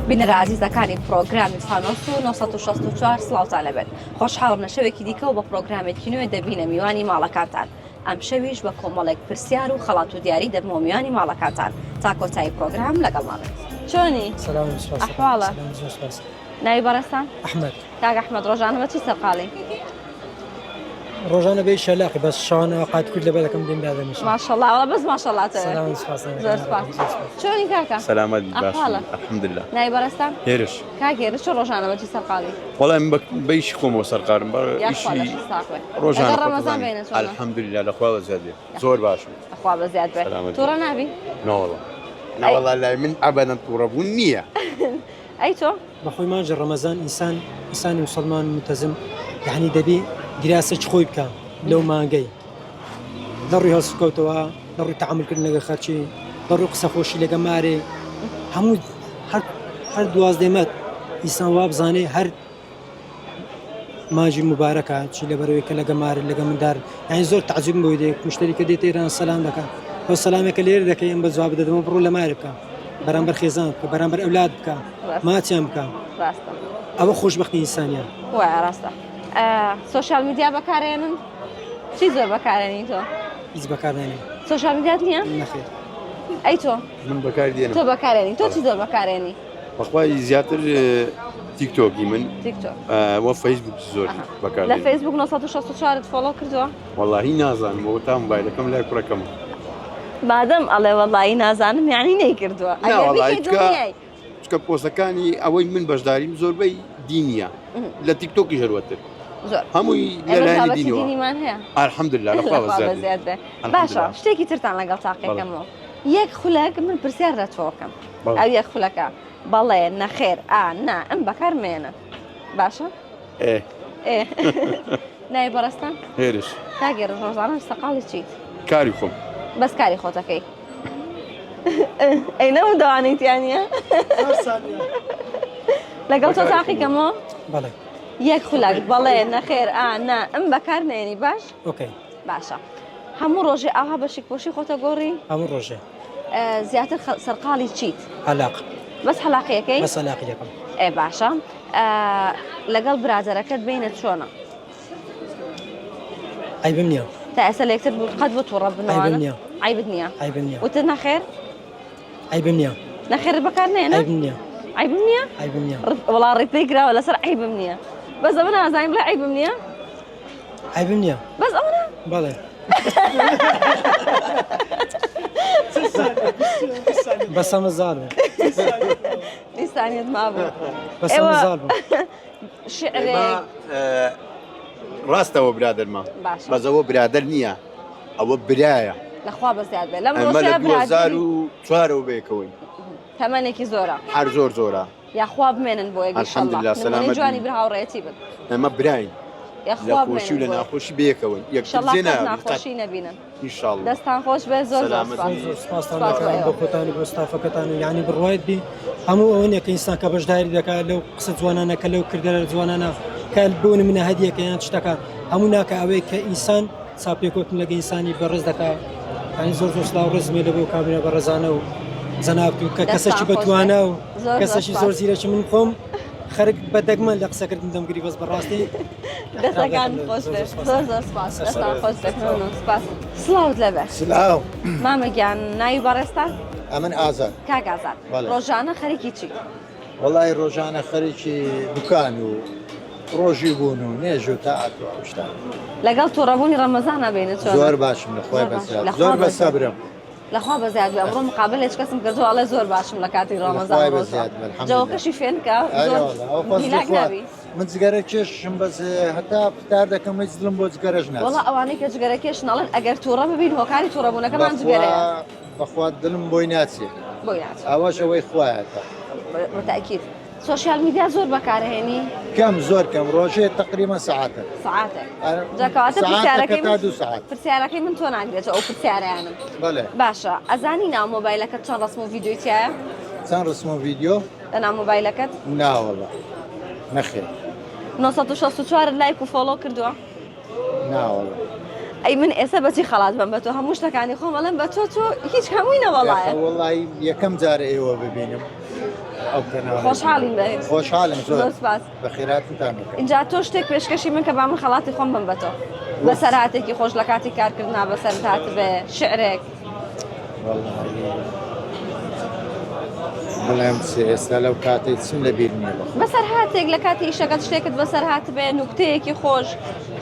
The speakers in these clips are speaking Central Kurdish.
بینەرە عزیزەکانی پرۆگرامی فانۆس و 964 سڵاوتان لەبێت خۆشحاڵم لە شەوێکی دیکە و بە پرۆگرامێکی نوێ دەبینە میوانی ماڵەکانتان ئەم شەویش بە کۆمەڵێک پرسیار و خەڵات و دیاری دەبمەوە میوانی ماڵەکانتان تا کۆتایی پرۆگرام لەگەڵمانێت. چۆنی؟ ئەحواڵە؟ ناوی بەڕێستان؟ ئەحمەد. کاک ئەحمەد ڕۆژانە بە چی سەرقاڵی؟ ڕۆژانە بێ شەلاقی بەس شانە قات کورد لەبێت دەکەم دێم دادەمیش. ماشەڵڵا وەڵا بەس ماشەڵڵاتەوە. سەلام سپاس. زۆر سپاس. چۆنی کاکە؟ سەلامەت باش ئەحواڵە؟ الحەمدوللا. ناوی بەڕێستان؟ هێرش. کاک هێرش چۆن ڕۆژانە بە چی سەرقاڵی؟ وەڵام بەیشی خۆمەوە سەرقارم بە ئیشی ڕۆژانە ڕەمەزان بێنە چۆنە؟ الحەمدوللا لەخوا بەزیاد بێ زۆر باشم. ئەخوا بەزیاد بێ. تووڕە نابی؟ نەوەڵا. نەوەڵا لای من ئەبەدەن تووڕەبوون نییە. ئەی تۆ؟ بەخۆی ماجە ڕەمەزان ئینسانی مسلمان متەزم یعنی دەبی گراسەی خۆی بکە لەو مانگەی لە ڕووی هەڵسوکەوتەوە لە ڕووی تەعاملکردن لەگە خەرچی لە ڕووی قسە خۆشی لەگە مارێ هەموو هەر دوازدەمەت ئینسان وا بزانێ هەر ماجی مبارەکە چی لەبەرەوەی کە لەگە مارە لەگە مندار یعنی زۆر تەعجیبم بۆی دێ مشتریکە دێتە ئێران سەلام دەکات ئەو سەلامێکە لێرە دەکەی ئەم بە جواب بدەمە بڕۆ لە مارە بکە بەرامبەر خێزان بکە بەرامبەر ئەولاد بکە ماچیان بکە ئەوە خۆشبەختی ئینسانیە. وای ڕاستە. سۆشیال میدیا بەکارێنن؟ چی زۆر بەکارێنی تۆ؟ هیچ بەکارنێنێ. سۆشیال میدیات نییە؟ نەخێر. ئەی تۆ؟ من بەکار دێنم. تۆ بەکارێنی تۆ چی زۆر بەکارێنی؟ بەخوای زیاتر تیکتۆکی من تیکتۆک وە فەیسبوک زۆر بەکار لە فەیسبوک 964 فۆلۆ کردووە؟ وەڵاهی نازانم بۆ تا مۆبایلەکەم لای کوڕەکەم. مادەم ئەڵێ وەڵاهی نازانم یعنی نەیکردووە. چکە پۆستەکانی ئەوەی من بەشداریم زۆربەی دینیە لە تیکتۆکی ژەروەتر هەمووی لەلایەنی دینیمان هەیە. الحەمدوللا لەخوا بەزیاد بێ. باشە شتێکی ترتان لەگەڵ تاقیەکەمەوە یەک خولەک من پرسیار لە تۆکەم ئەو یەک خولەکە بەڵێ نەخێر نا ئەم بەکار مێنە باشە؟ ناوی بەڕێستان؟ هێرش. کاگێر ڕۆژانە سەقاڵی چیت؟ کاری خۆم. بەس کاری خۆتەکەی ئەی نەوە دەوانیتیانە؟ لەگەڵ تۆ تاقیکەمەوە؟ بەڵێ. یەک خولەک بەڵێ نەخێر نا ئەم بەکار مێنی باش؟ ئۆکەی. باشە. هەموو ڕۆژێ ئاها بە شیکپۆشی خۆتە گۆڕی؟ هەموو ڕۆژێ. زیاتر سەرقاڵی چیت؟ هەلاق. بەس هەلاقیەکەی؟ بەس هەلاقیەکەم. باشە. لەگەڵ برادەرەکەت بینە چۆنە؟ عیبم نییە. تا ئێستا لە یەکتر قەت بۆ تووڕە بنەوانە؟ عیبت نییە؟ عیبم نییە. وتر نەخێر؟ عیبم نییە. نەخێر بەکار نێنە؟ عیبم نییە. عیبم نییە؟ عیبم نییە. وەڵا ڕیپلەی کراوە لەسەر عیبم نییە. بەس ئەمە نازانیم بڵێ عیبم نییە؟ عیبم نییە. بەس ئەوە؟ بەڵێ. بەس ئەمە زاڵ بوو. دیسانیت مابوو. بەس ئەمە زاڵ بوو. شعرێک ڕاستەوە برادەرمان بەزەوە برادەر نییە ئەوە برایە لەخوا بەزیاد بێ لەم ئەمە لە 2004ەوە بێکەوەی تەمەنێکی زۆرە هەر زۆرە یاخوا بمێنن بۆ الحەمدوللا سەلامەت جوانی بر هاوڕێتی بن ئەمە براین یاخوا لە خۆشی و لە ناخۆشی بێکەوەی ناخۆشی نەبینن ئینشاڵڵا دەستان خۆش بێ زۆر سپاسان بۆ خۆتانی بۆ ستافەکەتان و یعنی بڕوایت بی هەموو ئەوەیە کە ئینسان کە بەشداری دەکات لەو قسە جوانانە کە لەو کردەرە جوانانە کە بۆن منە هەدیەکە یان شتەکە هەموو ناکە ئەوەی کە ئینسان چاپێکوتن لەگە ئینسانی بەڕێز دەکات ینی زۆر سلااو ڕزمێ لە بۆ کابینە بەڕێزانە و جەنابەت و کە کەسێکی بەتوانە و کەسێکی زۆر زیرەکی من خۆم خەرک بەدەگمە لە قسەکردن دەمگری بەس بەڕاستی دەستەکان خۆش بێ زۆر سپاس دەستان خۆش سپاس سڵاوت لەبێ سلااو مامەگیان ناوی بەڕێستان؟ ئەمن ئازاد. کاک ئازاد ڕۆژانە خەریکی چی؟ وەڵای ڕۆژانە خەریکی دوکان و ڕۆژی بوون و نێژ و تاعات و شتان لەگەڵ تووڕەبوونی ڕەمەزان نابێنێت چۆن؟ زۆر باشم لەخوای بەزیاد زۆر بە سەبرم لەخوا بەزیاد بێ ئەمڕۆ مقابل هیچ کەسم کردو ئەڵێ زۆر باشم لە کاتی ڕەمەزان جەوەکەشی فێنکە من جگەرە کێشم بەس هەتا فتار دەکەم هیچ دڵم بۆ جگەرەش ناچێت. وەڵا ئەوانەی کە جگەرە کێش ناڵێن ئەگەر تووڕە ببین هۆکاری تووڕەبوونەکەمان جگەرەیە بەخوا دڵم بۆی ناچێت بۆی ناچێت ئەوەش ئەوەی خوایەتە بەتەئکید. سۆشیال میدیا زۆر بەکارهێنی؟ کەم زۆر کەم ڕۆژێ تقریبا سەعاتە جاکەواتە ساعت پرسیارەکەی من تۆ ناگرێتەوە ئەو پرسیارەیانم. باشە ئەزانی ناو مۆبایلەکەت چەند ڕسم و ڤیدیۆیتیایە؟ چەند ڕسم و ڤیدیۆ لە ناو مۆبایلەکەت؟ ناوەڵە نەخێر 964 لایک و فۆلۆ کردووە؟ ناوەڵە ئەی من ئێستا بەچی خەڵات بم بە تۆ هەموو شتەکانی خۆم ئەڵێم بە تۆ هیچ هەمووی نەوەڵایە وەڵای یەکەم جارە ئێوە ببینم ئەو کەناڵە. خۆشحاڵین بە خۆشحاڵم زۆر زۆر سپاس. بەخێراتتان بکەم. اینجا تۆ شتێک پێشکەشی من کە با من خەڵاتی خۆم بم بە تۆ بەسەر هاتێکی خۆش لە کاتی کارکردنا بەسەر هات بێ شعرێک بڵێم ئێستا لەو کاتێ چیم لە بیر نییە بەسەر هاتێک لە کاتی ئیشەکەت شتێکت بەسەر هات بێ نوکتەیەکی خۆش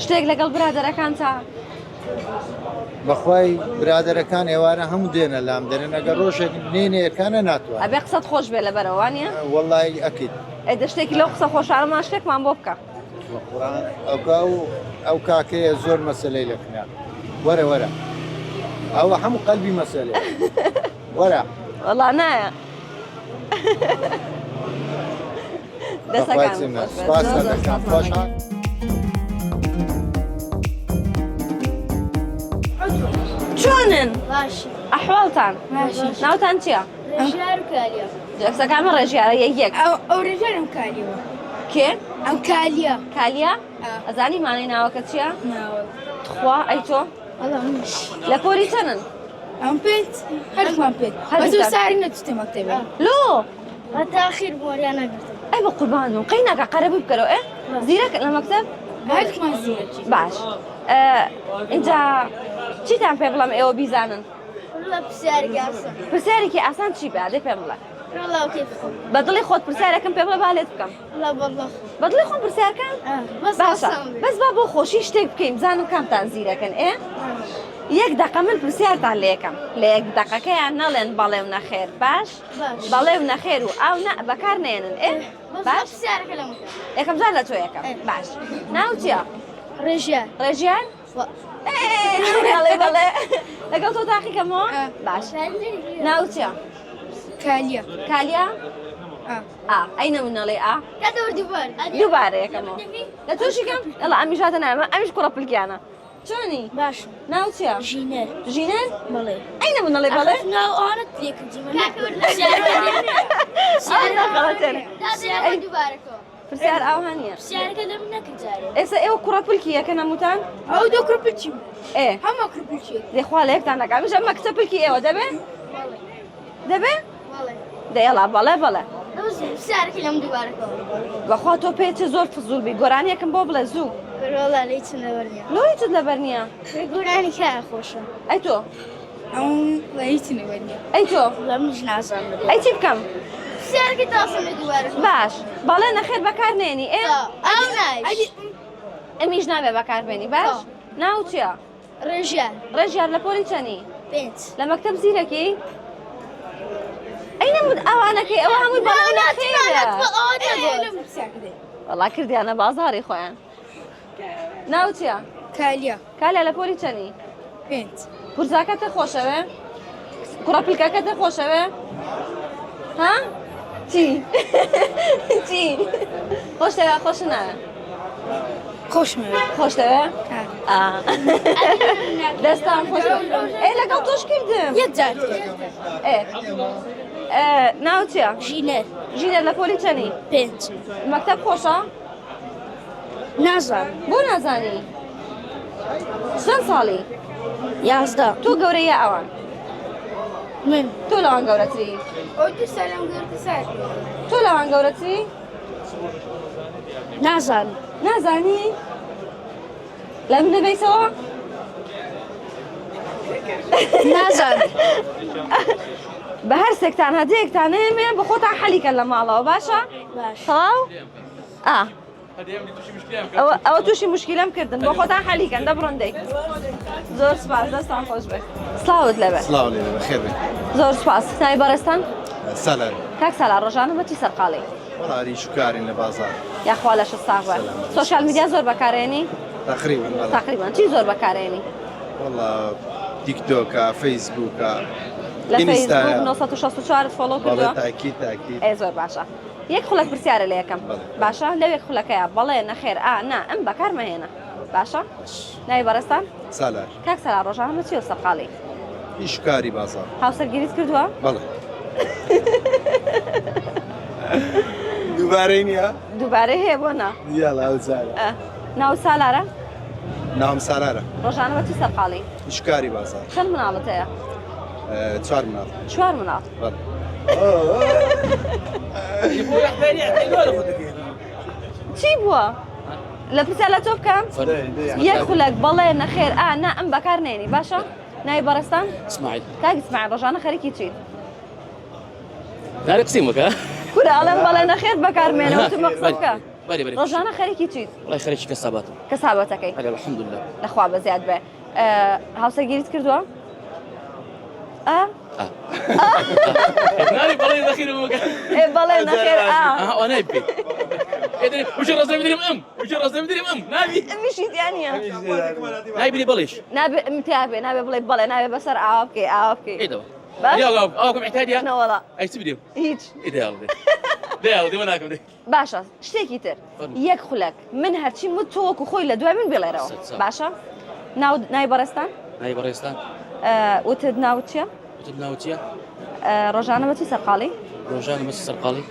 شتێک لەگەڵ برادەرەکان تا بەخوای برادەرەکان ئێوارە هەموو دێنە لام دەرێن ئەگەر ڕۆژێک نێنێەکانە ناتوانێت ئەبێ قسەت خۆش بێ لە بەرەوانە وەڵای ئەکیت ئەدە شتێکی لەو قسە خۆشحاڵمان شتێکمان بۆ بکە ئەو کاکەیە زۆر مەسلەی لەکنیا وەرە وەرە ئەوە هەموو قەلبی مەسلێ وەرە وەڵا نایە دەستەکان خۆشحاڵ چۆنن باشە ئەحواڵتان ناوتان چییە؟ ژار و کالیە جەکسەکانمە ڕێژیارە یەک ئەو ڕێژارم کالیەوە کێ؟ ئەم کالیە کالیا؟ ئەزانی مانەی ناوەکە چییە؟ ناوە خوا ئەی تۆ؟ ئەڵامش لە پۆلی چەنن؟ ئەم پێت هەرمان پێت بەزوو ساری نەچتە مەکتەبێ لۆ هەتاخیر بۆریان نەگرتم ئەی بە قوربانم قەی ناکە قەرەبووی بکەرەوە ئێ زیرەکە لە مەکتەب؟ هەرمان زیرەکی باش اینجا چیتان پێ بڵم ئێوە بیزانن؟ لە پرسیارێکی ئاسان پرسیارێکی ئاسان چی بێ دەی پێم بڵێ ڕڵاو کێ بخۆم بە دڵی خۆت پرسیارەکەم پێ بڵێ بالێت بکەم لە بەڵڵە بە دڵی خۆم پرسیارکەم؟ بەس باشە بەس با بۆ خۆشی شتێک بکەین بزانم کامتان زیرەکەن ئێ؟ یەک دقه من پرسیارتان لێ یەکەم لە یەک دقەکەیان نەڵێن بەڵێ و نەخێر باش بەڵێ و نەخێر و ئاو بەکار نێنن ئێ باش پرسیارەکە لە مەکە یەکەم جار لە تۆ یەکەم باش ناو چییە؟ ڕێژیار ڕێژیان؟ بەڵێ بەڵێ لەگەڵ تۆ تاقیکەمەوە؟ باش ناو چییە؟ کالیە کالیا؟ ئەی نەمونەڵێ ئا؟ دووبارە یەکەمەوە لە تۆشیکەم؟ ئەڵە ئەمیژاتە نامە ئەمیش کوڕە پلکیانە چۆنی؟ باش ناو چییە؟ ژینەر ژینەر؟ بەڵێ ئەی نەمونەڵێ بەڵێ؟ ناو ئەوانت لێکردیمە پرسیار ئاو هەنیە پرسیارەکە لەم نەکرد جارێ ئێستا ئێوە کوڕە پلکی یەکە نەموتان؟ ئەو دۆ کڕپلچی ئێ هەموو کڕپلچی دەخوا لە یەکتان دەکات میشە مەکتە پلکی ئێوە دەبێ؟ دەبێ؟ دەیڵا بەڵێ بەڵێ پرسیارەکە لەم دووبارەکەەوە بەخوا تۆ پێچ زۆر فزول بی گۆرانیەکەم بۆ بڵێ زوو ڕۆڵا لی چنەوەرنیە لۆیتت لەبەر نییە گۆرانی کار خۆشە ئەی تۆ ئەو لی چنەوەرنیە ئەی تۆ لەمش نازانم ئەی چی بکەم؟ پرسیارەکە تاسم لە دووبارەکە باش بەڵێ نەخێر بەکار نێنی ئێ ئەو نایش ئەمیش نابێ بەکاربێنی باش؟ ناو چییە؟ ڕێژیار ڕێژیار لە پۆلی چەنی؟ پێنج لە مەکتەب زیرەکی؟ ئەی نەمود ئەوانەکەی ئەوە هەمووی بەڵێ نەخێرە وەڵا کردیانە بازاری خۆیان ناو چییە؟ کالیە کالیا لە پۆلی چەنی؟ پێنج پورزاکەتە خۆشەوێ؟ کوڕە پلکەکەتە خۆشەوێ؟ ها؟ چی؟ چی؟ خۆشتەوە خۆش نایە؟ خۆشمەوێ خۆشتەوە؟ دەستان خۆش ئێ لەگەڵ تۆش کردم یەک جار ناو چییە؟ ژینەر ژینەر لە پۆلی چەنی؟ پێنج مەکتەب خۆشە؟ نازانم بۆ نازانی؟ چەند ساڵی؟ 11 تۆ گەورەیە ئەوان من تۆ لەوان گەورەتری؟ ئەو دو سەلام گەورتە سار تۆ لەوان گەورەتری؟ نازانم نازانی؟ لە من نەبێیتەوە؟ نازانم بە هەر سێکتان هەدەیەکتان هەیە بە خۆتان حەلیکەن لە ماڵەوە باشە؟ باش تەواو؟ ئەوە تووشی مشکلەم کردن بۆ خۆتان حەلیکەن دەبڕۆن دەی زۆر سپاس دەستان خۆش بێت سلااوت لەبێت سلااو لێ بەخێر بێ زۆر سپاس ناوی بەڕێستان؟ سەلار کاک سەلا ڕۆژانە بەچی سەرقاڵی؟ وەڵاری شکارین لە بازار یاخوا لە شستاغ بە سۆشیال میدیا زۆر بەکارێنی؟ تقریبا چی زۆر بەکارێنی؟ وەڵا تیکتۆکە فەیسبووکە لە فەیسبوک 964 فۆلۆ کردووە؟ تاکی تاکی ئێ زۆر باشە یەک خولەک پرسیارە لە یەکەم باشە لەو یەک خولەکەیە بەڵێ نەخێر نا ئەم بەکارمەهێنە باشە؟ ناوی بەڕێستان؟ سالار کاک سەلا ڕۆژانە چی و سەرقاڵی؟ شکاری بازار هاوسەرگیریت کردووە؟ بەڵێ دووبارەی نییە؟ دووبارەی هەیە بۆ نا؟ یاڵا ئەوزارە ناو سالارە؟ ناوم سالارە ڕۆژانە بەچی سەرقاڵی؟ شکاری بازار چەند مناڵت هەیە؟ 4 مناڵ 4 مناڵ چی بووە؟ لە پرسیار لە تۆ بکەم؟ یەک خولەک بەڵێ نەخێر نا ئەم بەکار نێنی باشە؟ ناوی بەڕێستان؟ اسماعيل کاک اسماعیل ڕۆژانە خەریکی چیت؟ ناري قسيمك ها کورە ئەڵێم بەڵێ نەخێر بەکار مێنە وتمە قسە بکە باري باري ڕۆژانە خەریکی چیت؟ الله يخليك كسابات کەسابەتەکەی هلا الحمد لله لەخوا بەزیاد بێ هاوسەرگیریت کردووە؟ ناري بلي دخيل بەڵێ نەخێر وانا يبي وش الرسم مدري وش الرسم مدري نبي میشیتیانە نبي بليش نابێ امتیابێ نابێ بڵێ بەڵێ نابێ بەسەر ئاوا بکەی ئاوا بکەی ايه دوا باش؟ يلا اوكم اعتادي نەوەڵا اي سبديو هیچ ايه ده يلا ده يلا دي مناكم دي باشە شتێکی تر یەک خولەک من هەرچی مت تۆوەکو خۆی لە دوای من بێڵێرەوە باشە؟ ناوی بەڕێستان؟ ناي بريستان وتت ناوت چییە؟ وتدناوتيا ڕۆژانە بەچی سەرقاڵی؟ روجانا بس سرقالي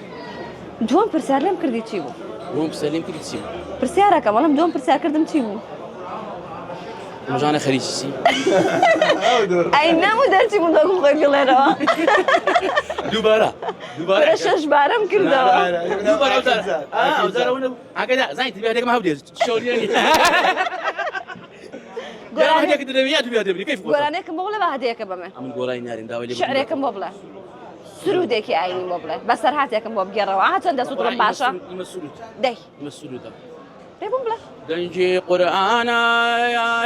دووەم پرسیار لێم کردی چی بوو؟ روم سليم كل تسيب پرسیارەکەم وەڵام دووەم پرسیار کردم چی بوو؟ روجانا خليجي ئەی نەموو دەرچی بوو دەکو خۆی بێڵێرەوە دوبارة برە شەش بارەم کردەوە دوبارة وزارة ولا هكذا زين تبي هذيك ما بدي شلون يعني لا هذيك الدنيا تبي هذيك كيف گۆرانێکم بۆ بڵێ بە هەدەیەکە بەمێ من قولي ناري داوي لي شعرێکم بۆ بڵێ سرودێکی ئاینی بۆ بڵێ بەسەر هاتێکم بۆ بگێڕەوە چەندە سوتڕم باشە يمسلوت دەی يمسلوت پێ بم بڵێ دنجي قرآنا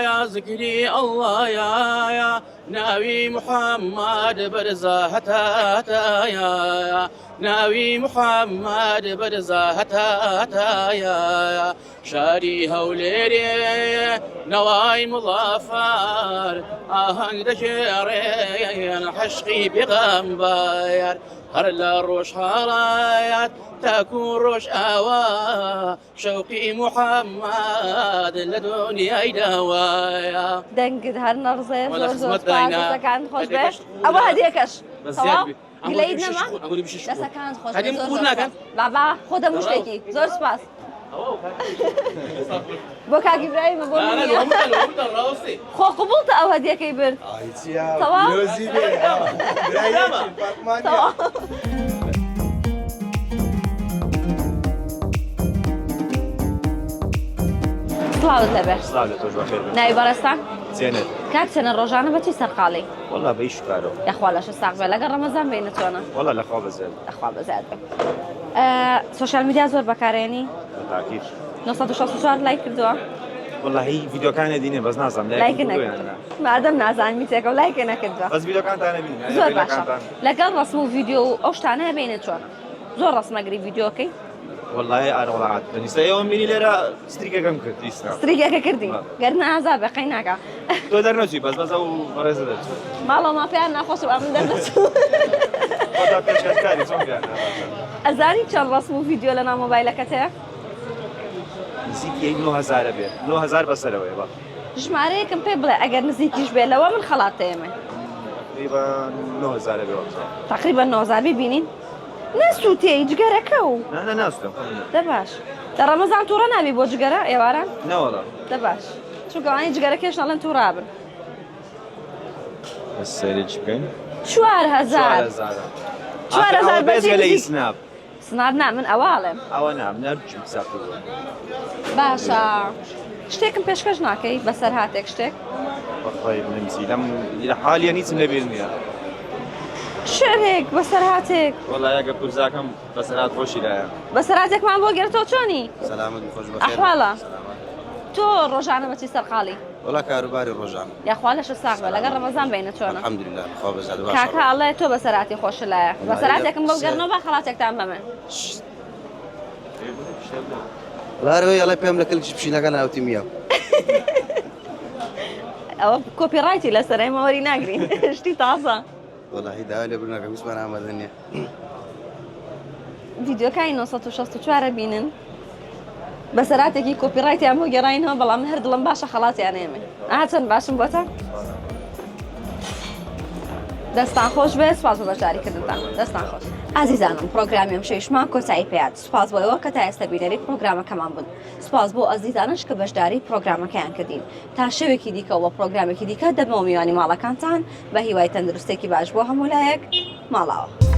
يا ذكري الله يا ناوي محمد برزا هتا يا ناوي محمد برزا هتا يا شاري هوليري نواي مظافر آهنگ دجيري حشقي بغنباير هرلا روش هرايات تكون روش آوا شوقي محمد لدنيا دوايا دەنگت هەر نەڕزێ ولا زۆر زۆر خزمەت داینا. سپاسەکان خۆش بێ هەدێکەش- ئەوە هەدیەکەش بس زياد بي گلەیت نەما أقول بشي شكو دەسەکان خۆش هەدی زۆر قول زۆر ناکەن؟ سپاس. بابا خۆ دەموو شتێکی زۆر سپاس بۆ کاک ئیبراهیمە بۆ لا منیە. لا لا راسي خۆ قبولتە ئەو هەدیەکەی برد تەواو؟ تەواو. سڵاوت لەبێ سلام لتوش بخير ناوی بەڕێستان؟ زينت کاک چەنە ڕۆژانە بەچی سەرقاڵی؟ والله بعيش كارو یاخوا لەشە ساق بێ لەگەڵ ڕەمەزان بینە چۆنە؟ والله لا خواب زين ئەخوا بەزیاد بێ سۆشیال میدیا زۆر بەکارێنی؟ بالتاكيد 964 لایک کردووە؟ والله هي فيديو كان ديني بس نازم لایک نەکردووە مادەم نازانمی تێکە و لایکە نەکردووە بس فيديو كان انا بيني زۆر باشە لەگەڵ ڕسم و ڤیدیۆ و ئەو شتانە بینێت چۆنە؟ زۆر ڕسمەگری ڤیدیۆکەی؟ والله انا والله يعني سيوم مني ليرا ستريكا كم كنت يسنا ستریگەکە کردی گەر نازا بە قەی ناکە تو در نجي بس او فرز درت ماڵەوە ماپیان ناخۆش و ئەمن دەردەچوو والله بيش كاري صوم يعني ئەزانی چەند ڕسم و ڤیدیۆ لە ناو مۆبایلەکەتەیە؟ نسيت 9000 بيه 9000 بس سنه بقى ژمارەیەکم پێ بڵێ ئەگەر نزیکیش بێ لەوە من خەڵاتەیەمێ تقريبا 9000 بيه تقریبا 9,000 بینین؟ نەسووتێ جگەرەکە و لا لا ناس دە باش لە ڕەمەزان تووڕە نابی بۆ جگەرە ئێواران؟ لا والله دە باش چونکەوانی جگەرەکەش نەڵێن تووڕابن بس سيرج بين 4,000 4,000 بس بەچی ولا نزیک؟ يسناب سناب نا من ئەواڵێم او نعم نرجع مسافر باشە شتێکم پێشکەش ناکەی بەسەر هاتێک شتێک طيب نمزي لم حاليا نيتم لبيرنيا شعرێک بەسەر هاتێک والله يا قبل زاكم بس انا خوشي لا بەسەر هاتێکمان بۆ گەرتەوە چۆنی؟ سلامت خوش بخير ئەحواڵە تۆ ڕۆژانە بەچی سەرقاڵی والله كاروباري روجان یاخوا لەشە ساق بە لەگەڵ ڕەمەزان بینە چۆنە؟ الحمد لله خواب زاد کاکە ئەڵێ تۆ بەسەراتی خۆش لایە بەسەراتێکم بەو گەرنەوە با خەڵاتێکتان بەمێ والله الله يبيهم لك الكش بشينا كان اوتي مياه ئەوە کۆپیڕایتی لەسەرای مەوەری ناگرین شتی تازە والله هي اللي برنا كم اسمها عمل الدنيا ڤیدیۆکانی 964 بینن بەسەراتێکی کۆپیڕایتیان بۆ گەڕاینەوە بەڵام هەر دڵم باشە خەڵاتیان ئێمە چەند باشم بۆتە؟ دەستان خۆش بێ سپاس بۆ بەشداریکردنتان دەستان خۆش ئازیزانم پرۆگرامی ئەم شەویشمان کۆتایی پێات سپاس بۆ ئەوە کە تا ئێستا بینەری پرۆگرامەکەمان بوون سپاس بۆ ئازیزانش کە بەشداری پرۆگرامەکەیان کردین تا شەوێکی دیکە و بە پرۆگرامێکی دیکە دەبمەوە میوانی ماڵەکانتان بە هیوای تەندروستێکی باش بۆ هەموو لایەک ماڵاوە